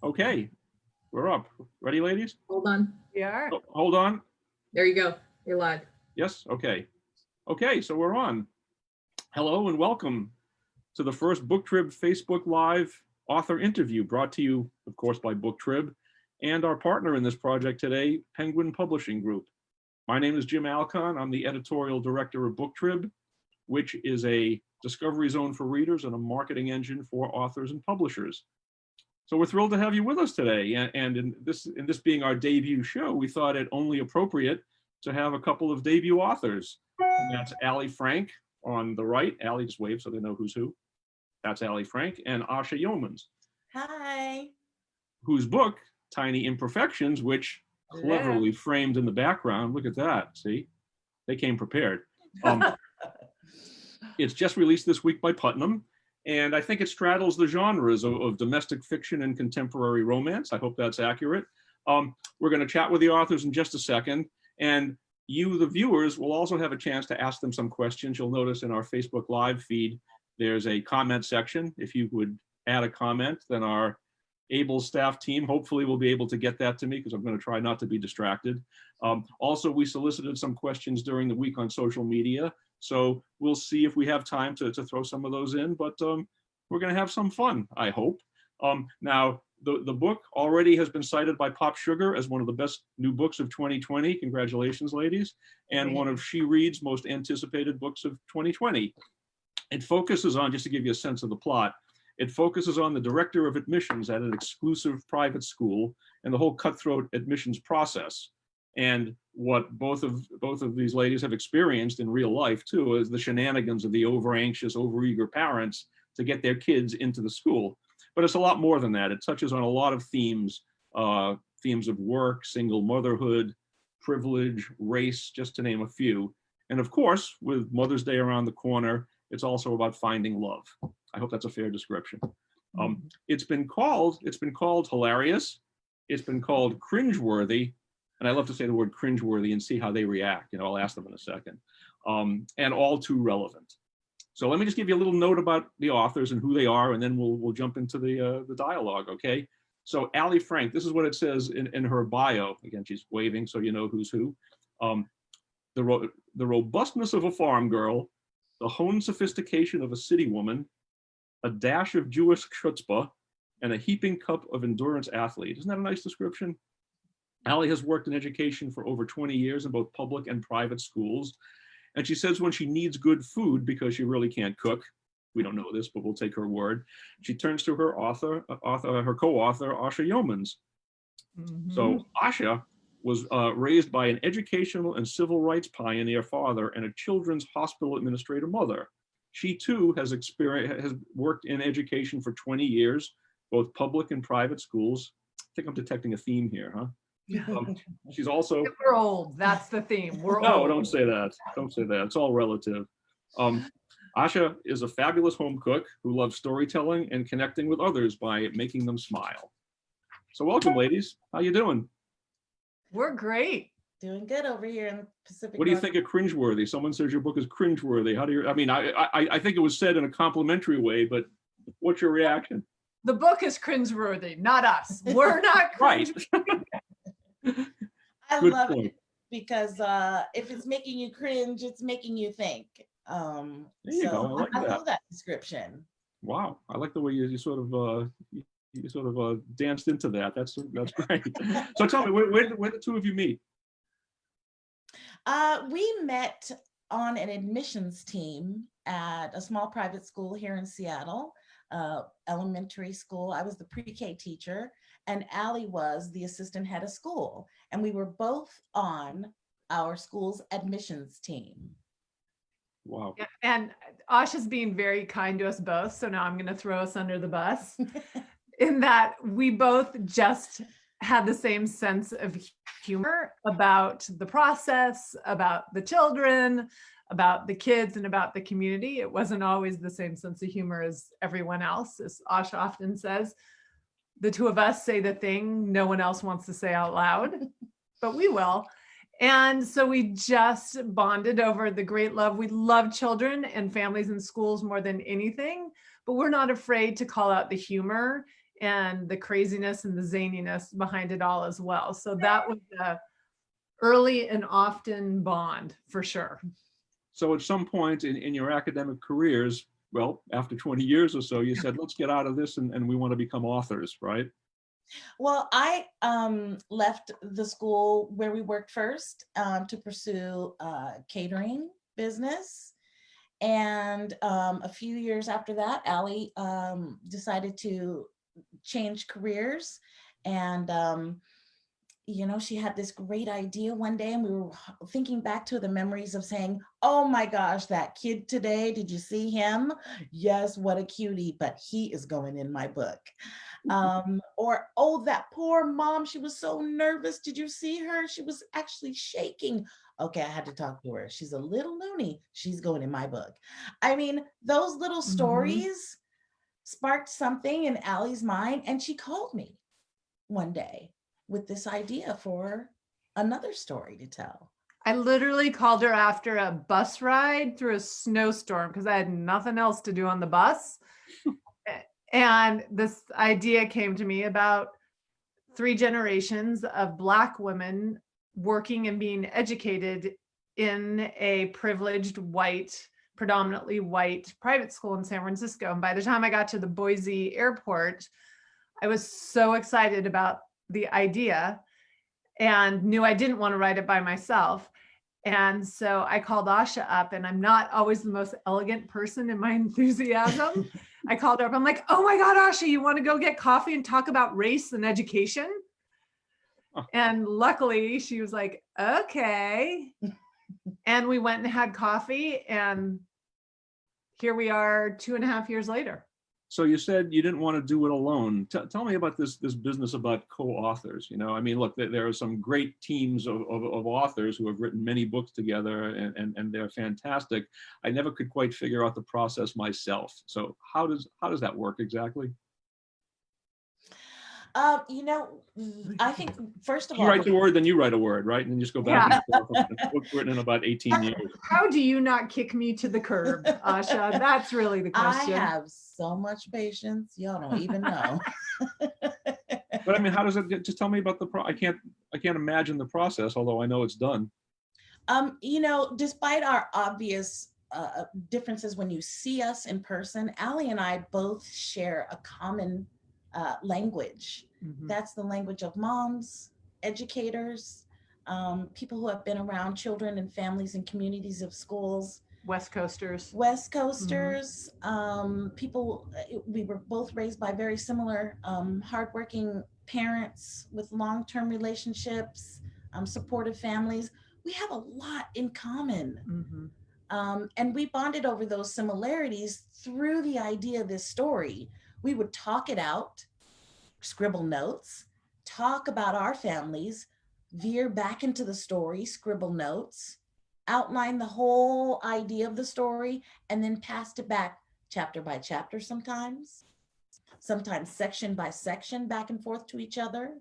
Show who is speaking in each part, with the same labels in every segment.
Speaker 1: Okay, we're up. Ready, ladies?
Speaker 2: Hold on.
Speaker 3: We are.
Speaker 1: Oh, hold on.
Speaker 2: There you go. You're live.
Speaker 1: Yes, okay. Okay, so we're on. Hello and welcome to the first BookTrib Facebook Live author interview, brought to you, of course, by BookTrib and our partner in this project today, Penguin Publishing Group. My name is Jim Alcon. I'm the editorial director of BookTrib, which is a discovery zone for readers and a marketing engine for authors and publishers. So we're thrilled to have you with us today. And in this being our debut show, we thought it only appropriate to have a couple of debut authors. And that's Alli Frank on the right. Alli, just wave so they know who's who. That's Alli Frank and Asha Youmans.
Speaker 4: Hi.
Speaker 1: Whose book, Tiny Imperfections, which cleverly framed in the background. Look at that, see? They came prepared. It's just released this week by Putnam. And I think it straddles the genres of domestic fiction and contemporary romance. I hope that's accurate. We're going to chat with the authors in just a second. And you, the viewers, will also have a chance to ask them some questions. You'll notice in our Facebook Live feed, there's a comment section. If you would add a comment, then our able staff team hopefully will be able to get that to me, because I'm going to try not to be distracted. Also, we solicited some questions during the week on social media. So we'll see if we have time to throw some of those in, but we're going to have some fun, I hope. Now, the book already has been cited by Pop Sugar as one of the best new books of 2020. Congratulations, ladies. And one of She Read's most anticipated books of 2020. It focuses on, just to give you a sense of the plot, it focuses on the director of admissions at an exclusive private school and the whole cutthroat admissions process. And what both of these ladies have experienced in real life too is the shenanigans of the over-anxious, over-eager parents to get their kids into the school. But it's a lot more than that. It touches on a lot of themes, themes of work, single motherhood, privilege, race, just to name a few. And of course, with Mother's Day around the corner, it's also about finding love. I hope that's a fair description. It's been called hilarious. It's been called cringeworthy. And I love to say the word cringeworthy and see how they react. You know, I'll ask them in a second. And all too relevant. So let me just give you a little note about the authors and who they are, and then we'll jump into the dialogue, okay? So Alli Frank, this is what it says in her bio. Again, she's waving so you know who's who. The robustness of a farm girl, the honed sophistication of a city woman, a dash of Jewish chutzpah, and a heaping cup of endurance athlete. Isn't that a nice description? Alli has worked in education for over 20 years in both public and private schools. And she says when she needs good food because she really can't cook, we don't know this, but we'll take her word, she turns to her co-author, Asha Youmans. So Asha was raised by an educational and civil rights pioneer father and a children's hospital administrator mother. She too has worked in education for 20 years, both public and private schools. I think I'm detecting a theme here, huh? She's also,
Speaker 3: we're old. That's the theme. We're
Speaker 1: no,
Speaker 3: old.
Speaker 1: don't say that. Don't say that. It's all relative. Asha is a fabulous home cook who loves storytelling and connecting with others by making them smile. So welcome, ladies. How you doing?
Speaker 3: We're great.
Speaker 4: Doing good over here in the Pacific.
Speaker 1: What do you think of cringeworthy? Someone says your book is cringeworthy. How do you? I mean, I think it was said in a complimentary way, but what's your reaction?
Speaker 3: The book is cringeworthy, not us. We're not cringe.
Speaker 1: Right.
Speaker 4: I
Speaker 1: Good
Speaker 4: love
Speaker 1: point.
Speaker 4: it because if it's making you cringe, it's making you think.
Speaker 1: There you go. I like that.
Speaker 4: love that description.
Speaker 1: Wow, I like the way you sort of danced into that. That's great. So tell me, where did the two of you meet?
Speaker 4: We met on an admissions team at a small private school here in Seattle, elementary school. I was the pre-K teacher and Alli was the assistant head of school. And we were both on our school's admissions team.
Speaker 1: Wow.
Speaker 3: Yeah, and Asha's being very kind to us both. So now I'm going to throw us under the bus in that we both just had the same sense of humor about the process, about the children, about the kids, and about the community. It wasn't always the same sense of humor as everyone else. As Asha often says, the two of us say the thing no one else wants to say out loud, but we will. And so we just bonded over the great love. We love children and families and schools more than anything, but we're not afraid to call out the humor and the craziness and the zaniness behind it all as well. So that was a early and often bond for sure.
Speaker 1: So at some point in your academic careers, well, after 20 years or so, you said, let's get out of this and we want to become authors, right?
Speaker 4: Well, I left the school where we worked first to pursue catering business. And a few years after that, Alli decided to change careers. And, you know, she had this great idea one day, and we were thinking back to the memories of saying, oh my gosh, that kid today, did you see him? Yes, what a cutie, but he is going in my book. Or, oh, that poor mom, she was so nervous. Did you see her? She was actually shaking. Okay, I had to talk to her. She's a little loony. She's going in my book. I mean, those little stories sparked something in Alli's mind, and she called me one day with this idea for another story to tell.
Speaker 3: I literally called her after a bus ride through a snowstorm because I had nothing else to do on the bus. And this idea came to me about 3 generations of Black women working and being educated in a privileged white, predominantly white private school in San Francisco. And by the time I got to the Boise airport, I was so excited about the idea and knew I didn't want to write it by myself. And so I called Asha up, and I'm not always the most elegant person in my enthusiasm. I called her up. I'm like, oh my God, Asha, you want to go get coffee and talk about race and education? And luckily she was like, okay. And we went and had coffee, and here we are 2.5 years later.
Speaker 1: So you said you didn't want to do it alone. Tell me about this business about co-authors. You know, I mean, look, there are some great teams of authors who have written many books together, and they're fantastic. I never could quite figure out the process myself. So how does that work exactly?
Speaker 4: You know, I think first of
Speaker 1: You
Speaker 4: all,
Speaker 1: write the word, then you write a word, right? And then you just go back and forth. The book's written in about 18 years.
Speaker 3: How do you not kick me to the curb, Asha? That's really the question.
Speaker 4: I have so much patience. Y'all don't even know.
Speaker 1: But I mean, how does it? Just tell me about the I can't imagine the process, although I know it's done.
Speaker 4: You know, despite our obvious differences when you see us in person, Alli and I both share a common language. That's the language of moms, educators, people who have been around children and families and communities of schools. West Coasters, people, we were both raised by very similar hardworking parents with long-term relationships, supportive families. We have a lot in common. And we bonded over those similarities through the idea of this story. We would talk it out, scribble notes, talk about our families, veer back into the story, scribble notes, outline the whole idea of the story, and then passed it back chapter by chapter sometimes section by section, back and forth to each other,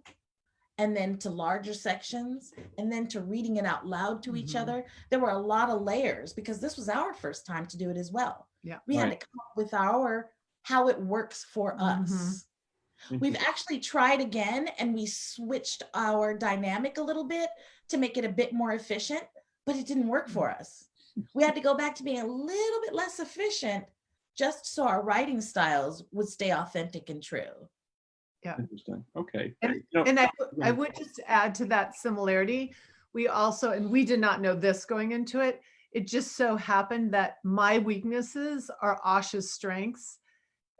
Speaker 4: and then to larger sections, and then to reading it out loud to each other. There were a lot of layers because this was our first time to do it as well. We had to come up with how it works for us. We've actually tried again, and we switched our dynamic a little bit to make it a bit more efficient, but it didn't work for us. We had to go back to being a little bit less efficient just so our writing styles would stay authentic and true.
Speaker 3: Yeah.
Speaker 1: Interesting. Okay.
Speaker 3: And I would just add to that similarity. We also, and we did not know this going into it, it just so happened that my weaknesses are Asha's strengths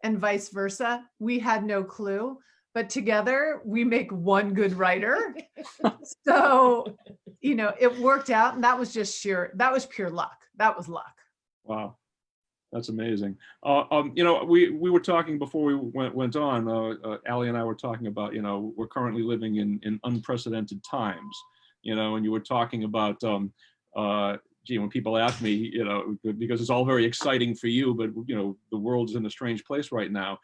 Speaker 3: and vice versa. We had no clue, but together we make one good writer. So, you know, it worked out, and that was pure luck. That was luck.
Speaker 1: Wow. That's amazing. You know, we were talking before we went on, Alli and I were talking about, you know, we're currently living in unprecedented times, you know, and you were talking about, gee, when people ask me, you know, because it's all very exciting for you, but, you know, the world's in a strange place right now.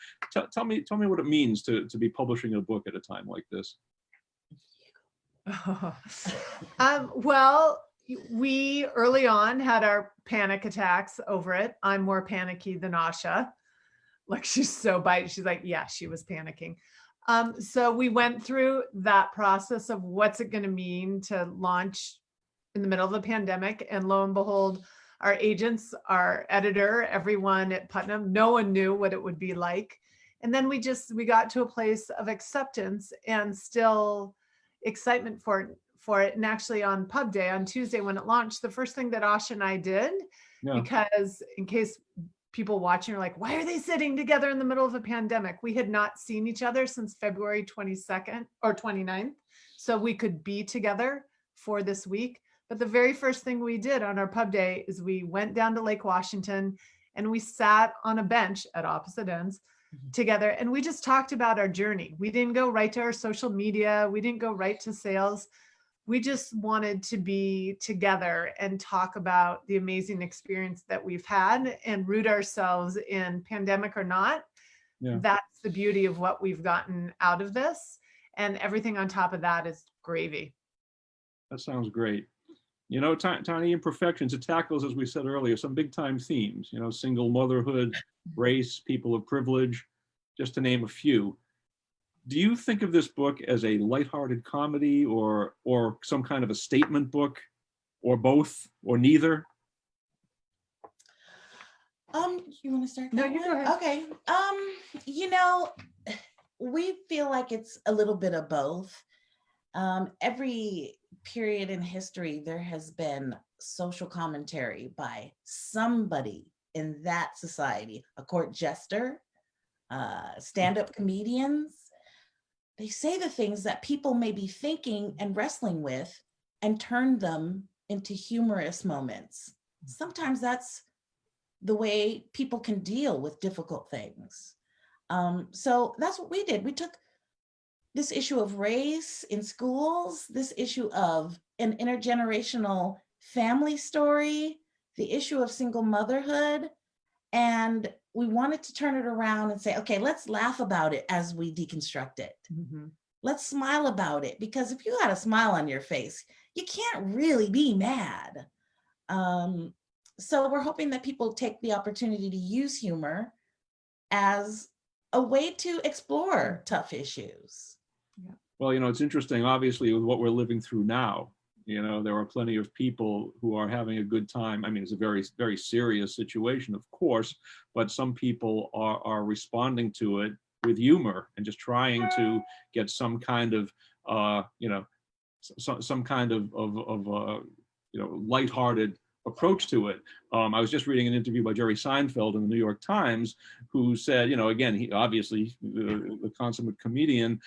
Speaker 1: Tell me what it means to be publishing a book at a time like this.
Speaker 3: Well, we early on had our panic attacks over it. I'm more panicky than Asha. like she's so biting. She's like, yeah, she was panicking. So we went through that process of what's it going to mean to launch in the middle of the pandemic. And lo and behold, our agents, our editor, everyone at Putnam, no one knew what it would be like. And then we got to a place of acceptance and still excitement for it. And actually on pub day, on Tuesday when it launched, the first thing that Asha and I did, because in case people watching are like, why are they sitting together in the middle of a pandemic? We had not seen each other since February 22nd or 29th. So we could be together for this week. But the very first thing we did on our pub day is we went down to Lake Washington and we sat on a bench at opposite ends together. And we just talked about our journey. We didn't go right to our social media. We didn't go right to sales. We just wanted to be together and talk about the amazing experience that we've had and root ourselves in, pandemic or not.
Speaker 1: Yeah.
Speaker 3: That's the beauty of what we've gotten out of this. And everything on top of that is gravy.
Speaker 1: That sounds great. You know, Tiny Imperfections, it tackles, as we said earlier, some big time themes, you know, single motherhood, race, people of privilege, just to name a few. Do you think of this book as a lighthearted comedy or some kind of a statement book, or both, or neither?
Speaker 4: You want to start?
Speaker 3: No, you go ahead.
Speaker 4: Okay. You know, we feel like it's a little bit of both. Every period in history, there has been social commentary by somebody in that society, a court jester, stand-up comedians. They say the things that people may be thinking and wrestling with and turn them into humorous moments. Sometimes that's the way people can deal with difficult things. So that's what we did. We took this issue of race in schools, this issue of an intergenerational family story, the issue of single motherhood, and we wanted to turn it around and say, okay, let's laugh about it as we deconstruct it.
Speaker 3: Mm-hmm.
Speaker 4: Let's smile about it, because if you got a smile on your face, you can't really be mad. So we're hoping that people take the opportunity to use humor as a way to explore tough issues.
Speaker 3: Yeah.
Speaker 1: Well, you know, it's interesting, obviously, with what we're living through now. You know, there are plenty of people who are having a good time. I mean, it's a very, very serious situation, of course, but some people are responding to it with humor and just trying to get some kind of, you know, some kind of you know, lighthearted approach to it. I was just reading an interview by Jerry Seinfeld in the New York Times, who said, you know, again, he obviously the consummate comedian,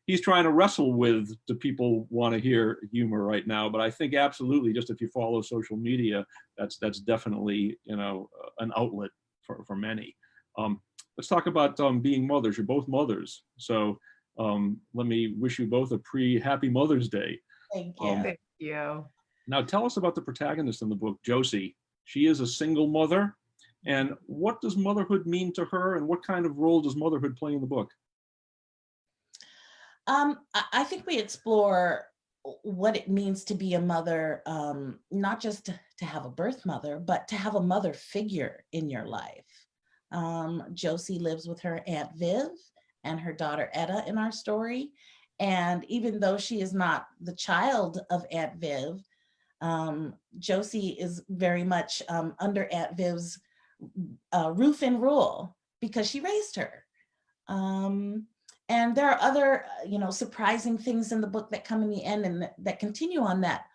Speaker 1: he's trying to wrestle with, do people want to hear humor right now? But I think absolutely, just if you follow social media, that's definitely, you know, an outlet for many. Let's talk about being mothers. You're both mothers, so let me wish you both a pre-Happy Mother's Day.
Speaker 4: Thank you.
Speaker 3: Thank you.
Speaker 1: Now tell us about the protagonist in the book, Josie. She is a single mother, and what does motherhood mean to her, and what kind of role does motherhood play in the book?
Speaker 4: I think we explore what it means to be a mother, not just to have a birth mother, but to have a mother figure in your life. Josie lives with her Aunt Viv and her daughter Etta in our story. And even though she is not the child of Aunt Viv, Josie is very much under Aunt Viv's roof and rule because she raised her. And there are other, you know, surprising things in the book that come in the end and that continue on that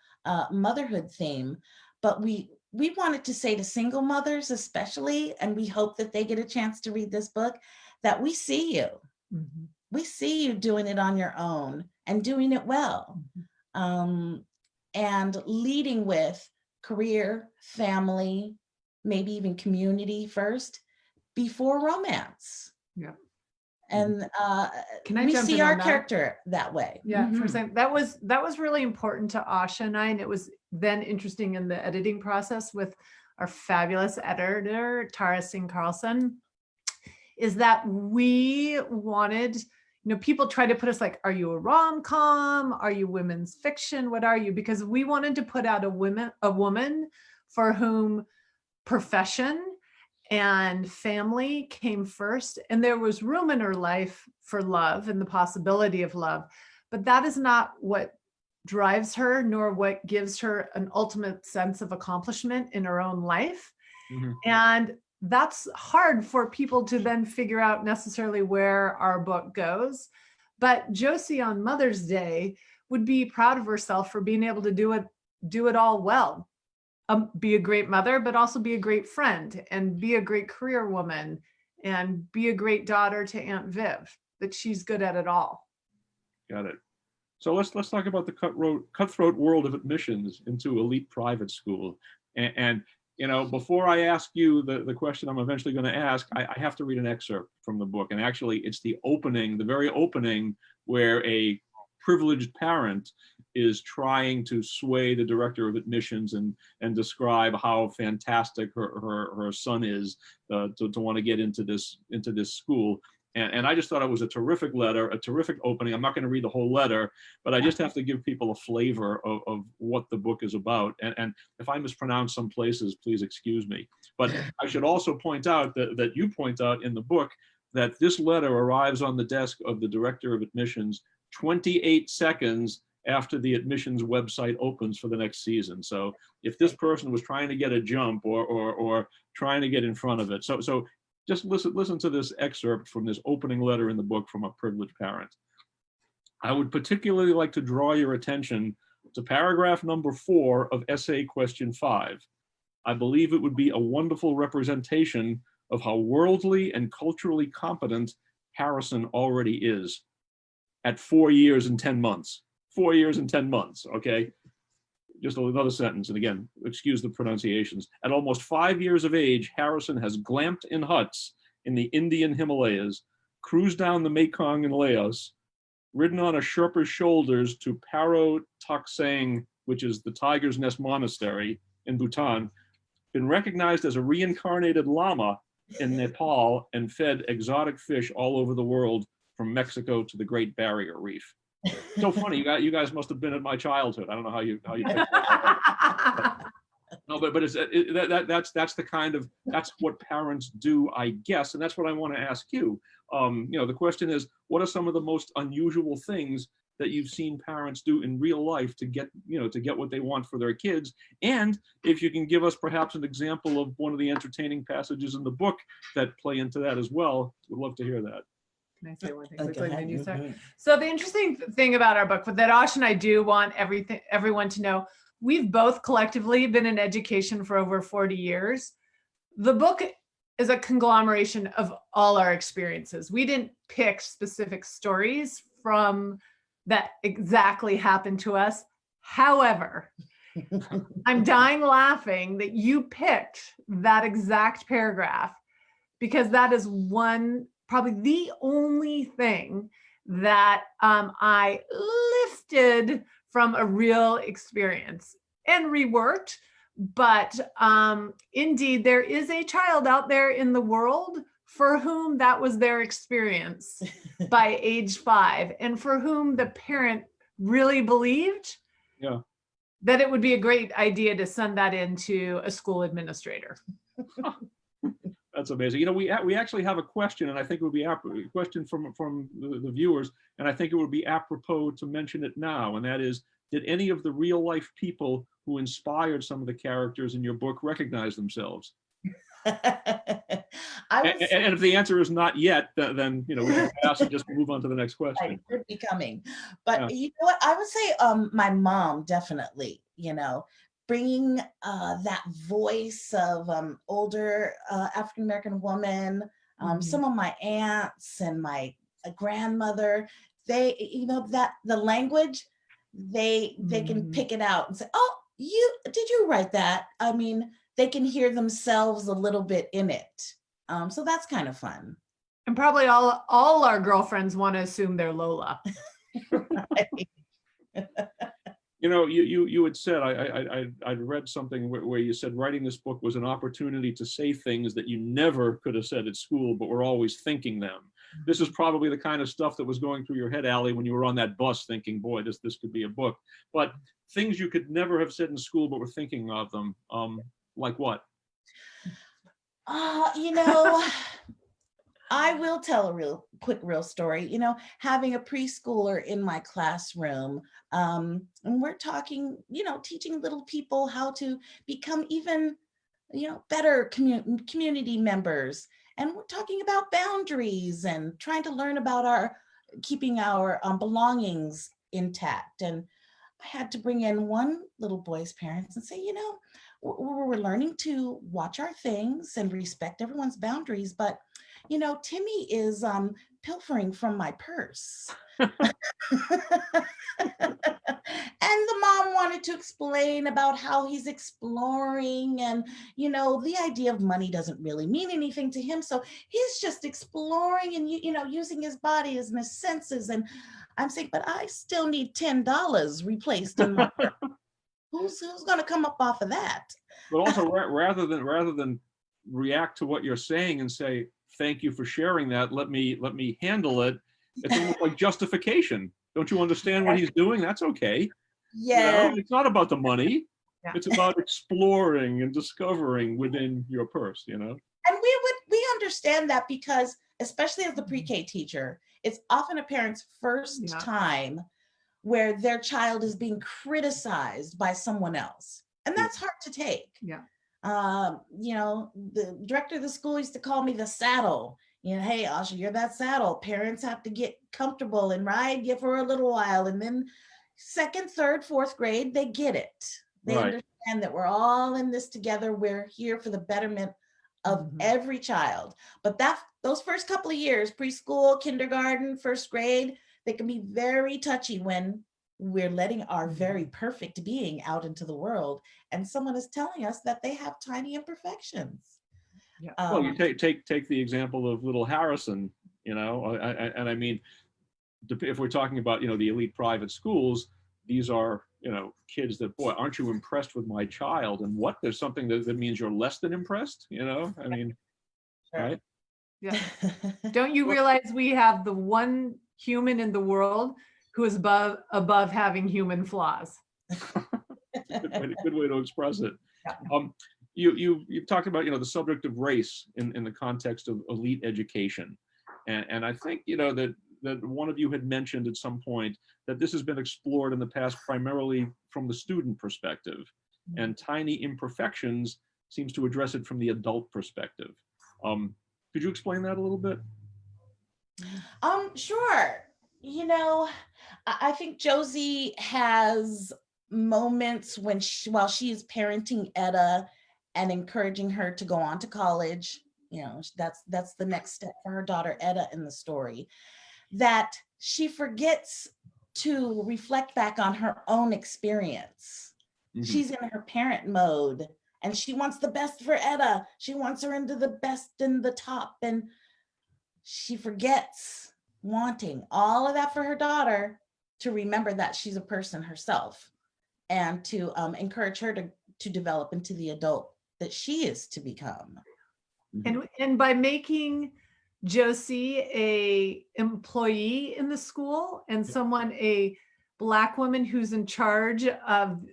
Speaker 4: motherhood theme. But we wanted to say to single mothers especially, and we hope that they get a chance to read this book, that we see you.
Speaker 3: Mm-hmm.
Speaker 4: We see you doing it on your own and doing it well. Mm-hmm. And leading with career, family, maybe even community first before romance.
Speaker 3: Yeah.
Speaker 4: And
Speaker 3: Can I
Speaker 4: we
Speaker 3: jump
Speaker 4: see
Speaker 3: in
Speaker 4: our
Speaker 3: on that?
Speaker 4: character that way.
Speaker 3: Yeah, for a
Speaker 4: Mhm.
Speaker 3: second. That was really important to Asha and I, and it was then interesting in the editing process with our fabulous editor, Tara Singh Carlson, is that we wanted, you know, people try to put us like, are you a rom-com? Are you women's fiction? What are you? Because we wanted to put out a woman for whom profession and family came first, and there was room in her life for love and the possibility of love, but that is not what drives her, nor what gives her an ultimate sense of accomplishment in her own life.
Speaker 1: Mhm.
Speaker 3: And that's hard for people to then figure out necessarily where our book goes. But Josie on Mother's Day would be proud of herself for being able to do it all well. Be a great mother, but also be a great friend and be a great career woman and be a great daughter to Aunt Viv, that she's good at it all.
Speaker 1: Got it. So let's talk about the cutthroat world of admissions into elite private school. And you know, before I ask you the question I'm eventually going to ask, I have to read an excerpt from the book. And actually, it's the opening, the very opening, where a privileged parent is trying to sway the director of admissions and describe how fantastic her son is to want to get into this school. And I just thought it was a terrific letter, a terrific opening. I'm not going to read the whole letter, but I just have to give people a flavor of what the book is about. And if I mispronounce some places, please excuse me. But I should also point out that you point out in the book that this letter arrives on the desk of the director of admissions 28 seconds after the admissions website opens for the next season. So if this person was trying to get a jump or trying to get in front of it. So just listen to this excerpt from this opening letter in the book from a privileged parent. I would particularly like to draw your attention to paragraph number 4 of essay question 5. I believe it would be a wonderful representation of how worldly and culturally competent Harrison already is at 4 years and 10 months. 4 years and 10 months, okay? Just another sentence, and again, excuse the pronunciations. At almost 5 years of age, Harrison has glamped in huts in the Indian Himalayas, cruised down the Mekong in Laos, ridden on a Sherpa's shoulders to Paro Taksang, which is the Tiger's Nest Monastery in Bhutan, been recognized as a reincarnated llama in Nepal, and fed exotic fish all over the world, from Mexico to the Great Barrier Reef. So funny, you guys must have been at my childhood. I don't know how you picked that up. No, but it's that's the kind of, that's what parents do, I guess, and that's what I want to ask you. You know, the question is, what are some of the most unusual things that you've seen parents do in real life to get what they want for their kids? And if you can give us perhaps an example of one of the entertaining passages in the book that play into that as well, we'd love to hear that.
Speaker 3: Can I say one thing quickly when you start? So the interesting thing about our book, that Asha and I do want everyone to know, we've both collectively been in education for over 40 years. The book is a conglomeration of all our experiences. We didn't pick specific stories from that exactly happened to us. However, I'm dying laughing that you picked that exact paragraph, because that is probably the only thing that I lifted from a real experience and reworked. But indeed, there is a child out there in the world for whom that was their experience by age 5, and for whom the parent really believed that it would be a great idea to send that into a school administrator.
Speaker 1: That's amazing. You know, we actually have a question, and I think it would be a question from the viewers, and I think it would be apropos to mention it now, and that is, did any of the real life people who inspired some of the characters in your book recognize themselves? And if the answer is not yet, then you know, we can pass and just move on to the next question.
Speaker 4: It could be coming. But you know what, I would say my mom definitely, you know, bringing that voice of older African-American woman, some of my aunts and my grandmother, they, you know, that the language, they can pick it out and say, oh, did you write that? I mean, they can hear themselves a little bit in it. So that's kind of fun.
Speaker 3: And probably all our girlfriends want to assume they're Lola.
Speaker 4: Right.
Speaker 1: You know, you had said, I'd read something where you said writing this book was an opportunity to say things that you never could have said at school, but were always thinking them. This is probably the kind of stuff that was going through your head, Alli, when you were on that bus thinking, boy, this could be a book. But things you could never have said in school, but were thinking of them, like what?
Speaker 4: You know, I will tell a real story. You know, having a preschooler in my classroom, and we're talking, you know, teaching little people how to become even, you know, better community members. And we're talking about boundaries and trying to learn about keeping our belongings intact. And I had to bring in one little boy's parents and say, you know, we're learning to watch our things and respect everyone's boundaries, but you know, Timmy is pilfering from my purse. And the mom wanted to explain about how he's exploring, and you know, the idea of money doesn't really mean anything to him, so he's just exploring and you know, using his body and his senses. And I'm saying, but I still need $10 replaced in my who's going to come up off of that?
Speaker 1: But also, rather than react to what you're saying and say, thank you for sharing that, let me handle it, it's almost like justification. Don't you understand what he's doing? That's okay.
Speaker 4: Yeah.
Speaker 1: You know, it's not about the money.
Speaker 3: Yeah.
Speaker 1: It's about exploring and discovering within your purse, you know?
Speaker 4: And we understand that, because especially as the pre-K teacher, it's often a parent's first time where their child is being criticized by someone else. And that's hard to take.
Speaker 3: Yeah.
Speaker 4: You know, the director of the school used to call me the saddle. You know, hey, Asha, you're that saddle. Parents have to get comfortable and ride you for a little while. And then second, third, fourth grade, they get it. They understand that we're all in this together. We're here for the betterment of every child. But those first couple of years, preschool, kindergarten, first grade, they can be very touchy when we're letting our very perfect being out into the world, and someone is telling us that they have tiny imperfections.
Speaker 3: Yeah.
Speaker 1: Well, you take the example of little Harrison, you know, and I mean, if we're talking about, you know, the elite private schools, these are, you know, kids that, boy, aren't you impressed with my child? And what, there's something that means you're less than impressed, you know? I mean, right?
Speaker 3: Yeah. Don't you realize we have the one human in the world who is above having human flaws?
Speaker 1: Good way to express it. You've talked about, you know, the subject of race in the context of elite education, and I think, you know, that one of you had mentioned at some point that this has been explored in the past primarily from the student perspective, and Tiny Imperfections seems to address it from the adult perspective. Could you explain that a little bit?
Speaker 4: Sure. You know, I think Josie has moments when while she's parenting Etta and encouraging her to go on to college, you know, that's the next step for her daughter Etta in the story, that she forgets to reflect back on her own experience. She's in her parent mode and she wants the best for Etta. She wants her into the best and the top, and she forgets wanting all of that for her daughter to remember that she's a person herself, and to encourage her to develop into the adult that she is to become.
Speaker 3: And by making Josie a employee in the school and someone, a Black woman who's in charge of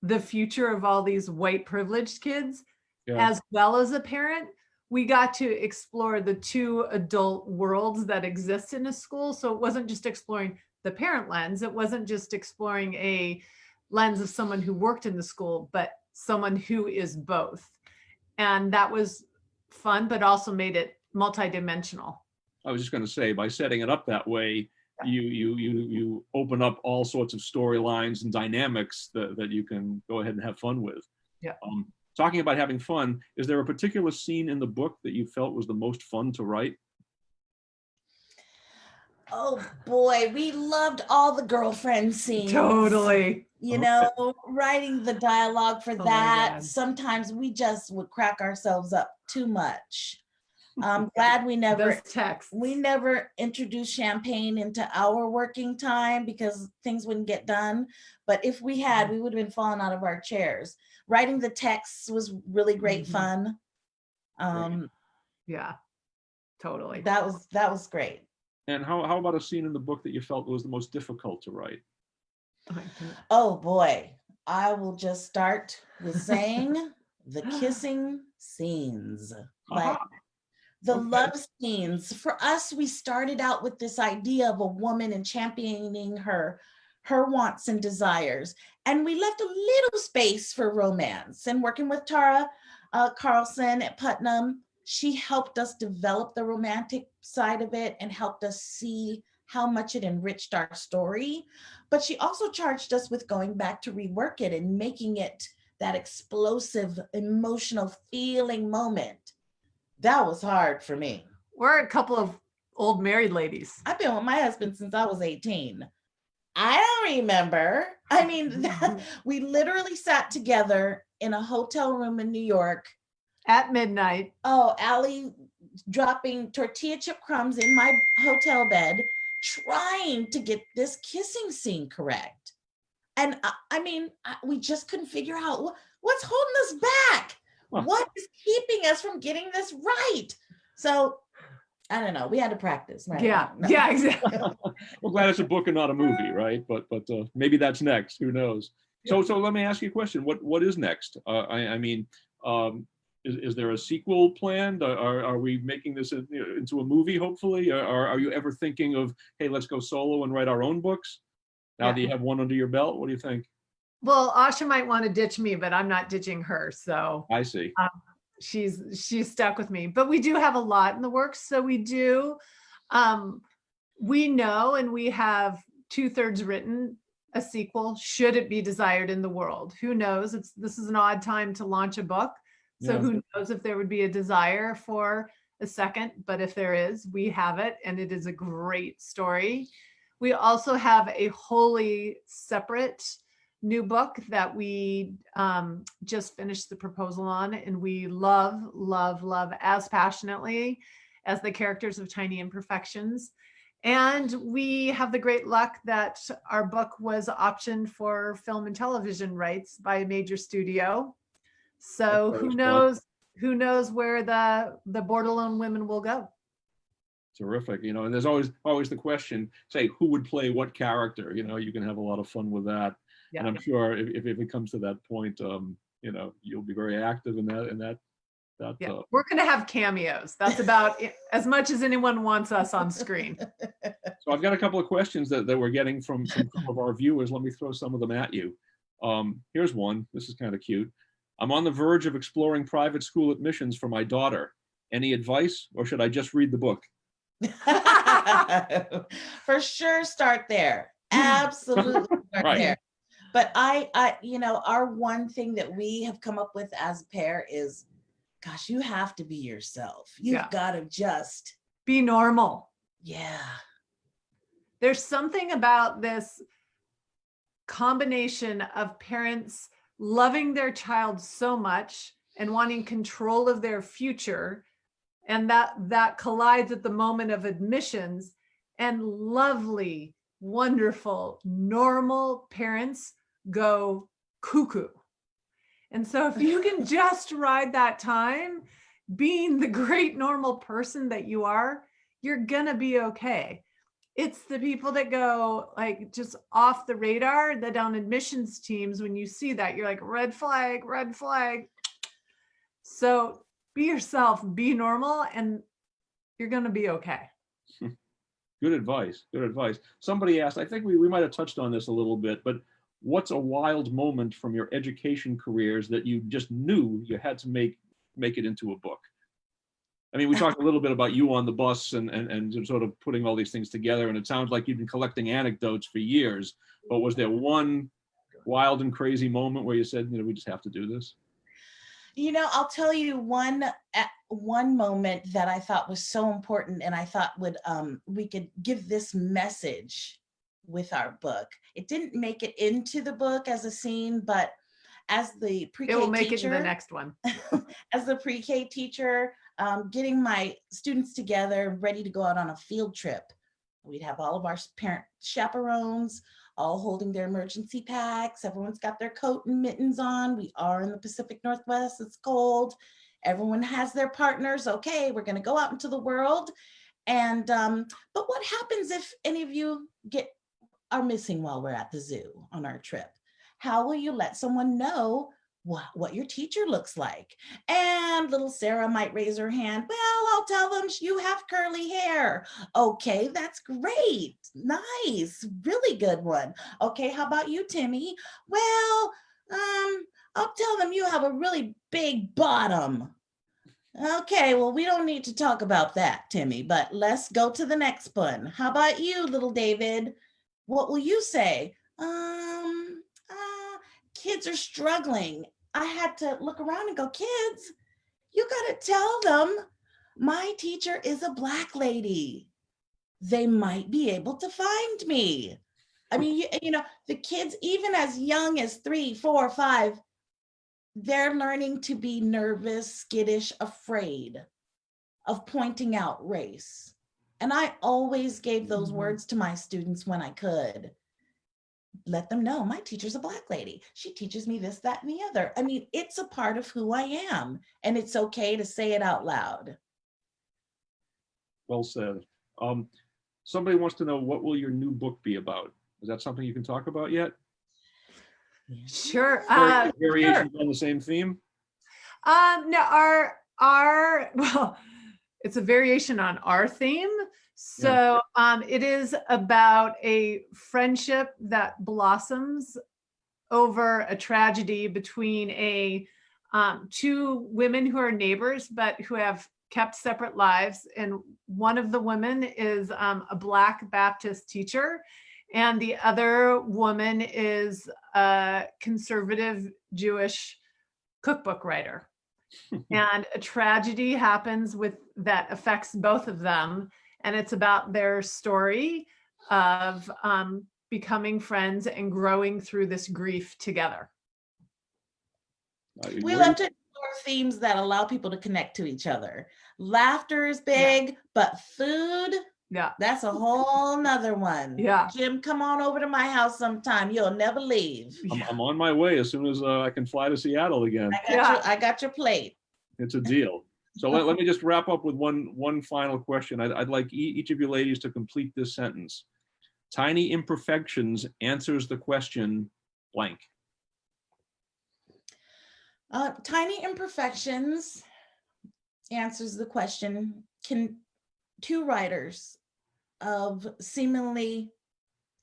Speaker 3: the future of all these white privileged kids, as well as a parent, we got to explore the two adult worlds that exist in a school. So it wasn't just exploring the parent lens. It wasn't just exploring a lens of someone who worked in the school, but someone who is both. And that was fun, but also made it multidimensional.
Speaker 1: I was just going to say, by setting it up that way, you open up all sorts of storylines and dynamics that you can go ahead and have fun with.
Speaker 3: Yeah.
Speaker 1: Talking about having fun, is there a particular scene in the book that you felt was the most fun to write?
Speaker 4: Oh boy, we loved all the girlfriend scenes.
Speaker 3: Totally.
Speaker 4: You know, writing the dialogue for that. Sometimes we just would crack ourselves up too much. I'm glad we never introduced champagne into our working time, because things wouldn't get done. But if we had, we would have been falling out of our chairs. Writing the texts was really great fun.
Speaker 3: Yeah, totally.
Speaker 4: That was great.
Speaker 1: And how about a scene in the book that you felt was the most difficult to write?
Speaker 4: Oh boy, I will just start with saying the kissing scenes. Like
Speaker 1: Aha.
Speaker 4: the
Speaker 1: Okay.
Speaker 4: love scenes. For us, we started out with this idea of a woman and championing her wants and desires. And we left a little space for romance. And working with Tara Carlson at Putnam, she helped us develop the romantic side of it and helped us see how much it enriched our story. But she also charged us with going back to rework it and making it that explosive, emotional feeling moment. That was hard for me.
Speaker 3: We're a couple of old married ladies.
Speaker 4: I've been with my husband since I was 18. I don't remember. I mean, we literally sat together in a hotel room in New York.
Speaker 3: At midnight.
Speaker 4: Oh, Alli dropping tortilla chip crumbs in my hotel bed, trying to get this kissing scene correct. And I mean, we just couldn't figure out what's holding us back.
Speaker 1: Huh.
Speaker 4: What is keeping us from getting this right? So I don't know. We had to practice, right?
Speaker 3: Yeah,
Speaker 4: No.
Speaker 3: yeah, exactly.
Speaker 1: We're glad it's a book and not a movie, right? But maybe that's next. Who knows? So let me ask you a question. What is next? I mean, is there a sequel planned? Are we making this into a movie? Hopefully, are you ever thinking of, hey, let's go solo and write our own books? Now that you have one under your belt, what do you think?
Speaker 3: Well, Asha might want to ditch me, but I'm not ditching her. So
Speaker 1: I see.
Speaker 3: she's stuck with me. But we do have a lot in the works. So we do. We know, and we have 2/3 written a sequel. Should it be desired in the world? Who knows? This is an odd time to launch a book. So
Speaker 1: Yeah.
Speaker 3: who knows if there would be a desire for a second? But if there is, we have it, and it is a great story. We also have a wholly separate new book that we just finished the proposal on, and we love, love, love as passionately as the characters of Tiny Imperfections. And we have the great luck that our book was optioned for film and television rights by a major studio. So who knows where the Borderline women will go.
Speaker 1: Terrific. And there's always the question, say, who would play what character? You can have a lot of fun with that.
Speaker 3: Yeah.
Speaker 1: And I'm sure if it comes to that point, you'll be very active in that.
Speaker 3: Yeah, we're going to have cameos. That's about as much as anyone wants us on screen.
Speaker 1: So I've got a couple of questions that we're getting from some of our viewers. Let me throw some of them at you. Here's one. This is kind of cute. I'm on the verge of exploring private school admissions for my daughter. Any advice, or should I just read the book?
Speaker 4: For sure, start there. Absolutely start
Speaker 1: Right.
Speaker 4: there. But I our one thing that we have come up with as a pair is, gosh, you have to be yourself. You've got to just
Speaker 3: be normal.
Speaker 4: Yeah.
Speaker 3: There's something about this combination of parents loving their child so much and wanting control of their future, and that collides at the moment of admissions, and lovely, wonderful, normal parents go cuckoo. And so if you can just ride that time, being the great normal person that you are, you're gonna be okay. It's the people that go like just off the radar, that on admissions teams, when you see that, you're like, red flag, red flag. So be yourself, be normal, and you're gonna be okay.
Speaker 1: Good advice. Good advice. Somebody asked, I think we might have touched on this a little bit, but what's a wild moment from your education careers that you just knew you had to make it into a book? I mean, we talked a little bit about you on the bus and sort of putting all these things together, and it sounds like you've been collecting anecdotes for years, but was there one wild and crazy moment where you said, we just have to do this?
Speaker 4: I'll tell you one moment that I thought was so important, and I thought we could give this message with our book. It didn't make it into the book as a scene, but as the pre-K teacher,
Speaker 3: it will make it in the next one.
Speaker 4: As the pre-K teacher, getting my students together, ready to go out on a field trip. We'd have all of our parent chaperones all holding their emergency packs. Everyone's got their coat and mittens on. We are in the Pacific Northwest. It's cold. Everyone has their partners. Okay, we're going to go out into the world. And but what happens if any of you are missing while we're at the zoo on our trip? How will you let someone know what your teacher looks like. And little Sarah might raise her hand. Well, I'll tell them you have curly hair. Okay, that's great. Nice, really good one. Okay, how about you, Timmy? Well, I'll tell them you have a really big bottom. Okay, well, we don't need to talk about that, Timmy, but let's go to the next one. How about you, little David? What will you say? Kids are struggling. I had to look around and go, kids, you got to tell them my teacher is a Black lady. They might be able to find me. I mean, you know, the kids, even as young as 3, 4, 5, they're learning to be nervous, skittish, afraid of pointing out race. And I always gave those words to my students when I could. Let them know my teacher's a Black lady. She teaches me this, that, and the other. I mean, it's a part of who I am, and it's okay to say it out loud.
Speaker 1: Well said. Somebody wants to know, what will your new book be about? Is that something you can talk about yet?
Speaker 3: Sure.
Speaker 1: Variations on the same theme?
Speaker 3: No, well, it's a variation on our theme. So it is about a friendship that blossoms over a tragedy between two women who are neighbors, but who have kept separate lives. And one of the women is a Black Baptist teacher, and the other woman is a conservative Jewish cookbook writer. And a tragedy happens that affects both of them. And it's about their story of becoming friends and growing through this grief together.
Speaker 4: We love to explore themes that allow people to connect to each other. Laughter is big, but food, that's a whole nother one.
Speaker 3: Yeah.
Speaker 4: Jim, come on over to my house sometime. You'll never leave.
Speaker 1: I'm on my way as soon as I can fly to Seattle again.
Speaker 4: I got your plate.
Speaker 1: It's a deal. So let me just wrap up with one final question. I'd like each of you ladies to complete this sentence. Tiny Imperfections answers the question blank.
Speaker 4: Tiny Imperfections answers the question, can two writers of seemingly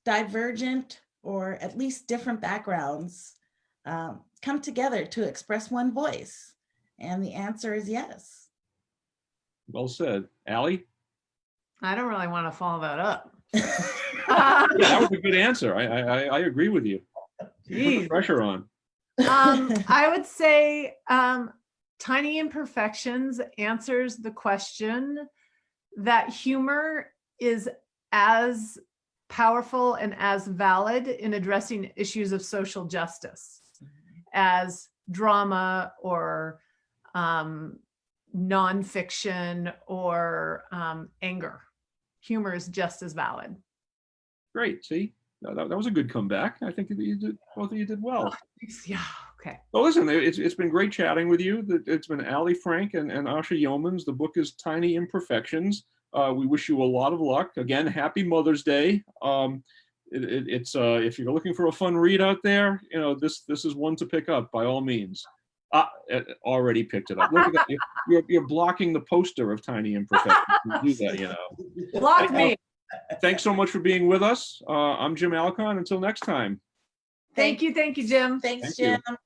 Speaker 4: divergent or at least different backgrounds come together to express one voice? And the answer is yes.
Speaker 1: Well said. Alli?
Speaker 3: I don't really want to follow that up.
Speaker 1: Yeah, that was a good answer. I agree with you. You put the pressure on.
Speaker 3: I would say Tiny Imperfections answers the question that humor is as powerful and as valid in addressing issues of social justice as drama or nonfiction or anger. Humor is just as valid.
Speaker 1: Great. See, that was a good comeback. I think both of you did well.
Speaker 3: Yeah. Okay.
Speaker 1: So listen, it's been great chatting with you. It's been Alli, Frank, and Asha Youmans. The book is Tiny Imperfections. We wish you a lot of luck. Again, happy Mother's Day. It's if you're looking for a fun read out there, you know, this is one to pick up by all means. Already picked it up. Look at that. You're blocking the poster of Tiny Imperfections. You do that, you know.
Speaker 3: Block me.
Speaker 1: Thanks so much for being with us. I'm Jim Alcon. Until next time.
Speaker 3: Thank you, Jim.
Speaker 4: Thanks,
Speaker 1: Thank you.
Speaker 4: Jim.